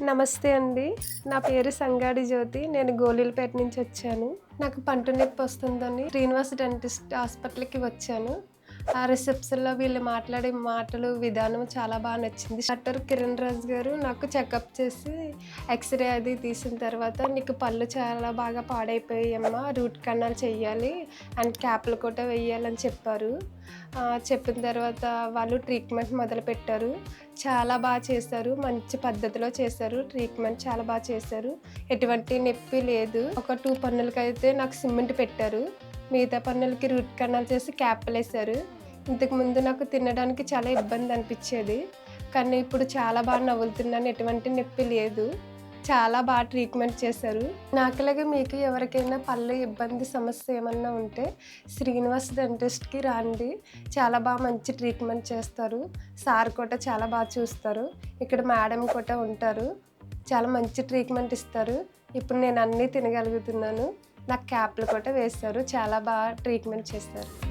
నమస్తే అండి. నా పేరు సంగాడి జ్యోతి. నేను గోలీలపేట నుంచి వచ్చాను. నాకు పంటి నొప్పి వస్తుందని శ్రీనివాస్ డెంటిస్ట్ హాస్పిటల్‌కి వచ్చాను. ఆ రిసెప్షన్‌లో వీళ్ళు మాట్లాడే మాటలు, విధానం చాలా నచ్చింది. డాక్టర్ కిరణ్ రాజ్ గారు నాకు చెకప్ చేసి ఎక్స్‌రే అది తీసిన తర్వాత, "నీకు పళ్ళు చాలా బాగా పాడైపోయాయమ్మా. రూట్ కెనాల్ చెయ్యాలి అండ్ క్యాప్‌లు కూడా వెయ్యాలని" చెప్పారు. చెప్పిన తర్వాత వాళ్ళు ట్రీట్మెంట్ మొదలుపెట్టారు. చాలా చేశారు. మంచి పద్ధతిలో చేశారు. ట్రీట్మెంట్ చాలా చేశారు. ఎటువంటి నొప్పి లేదు. ఒక 2 పన్నులకైతే నాకు సిమెంట్ పెట్టారు. మిగతా పన్నులకి రూట్ కెనాల్ చేసి క్యాప్‌లేశారు. ఇంతకుముందు నాకు తినడానికి చాలా ఇబ్బంది అనిపిచ్చేది. కానీ ఇప్పుడు చాలా నవ్వులుతున్నాను. ఎటువంటి నొప్పి లేదు. చాలా ట్రీట్మెంట్ చేశారు. నాకులాగే మీకు ఎవరికైనా పళ్ళు ఇబ్బంది సమస్య ఏమన్నా ఉంటే శ్రీనివాస్ డెంటిస్ట్‌కి రండి. చాలా మంచి ట్రీట్మెంట్ చేస్తారు. సార్ కూడా చాలా చూస్తారు. ఇక్కడ మేడం కూడా ఉంటారు. చాలా మంచి ట్రీట్మెంట్ ఇస్తారు. ఇప్పుడు నేను అన్నీ తినగలుగుతున్నాను. నాకు క్యాప్‌లు కూడా వేశారు. చాలా ట్రీట్మెంట్ చేశారు.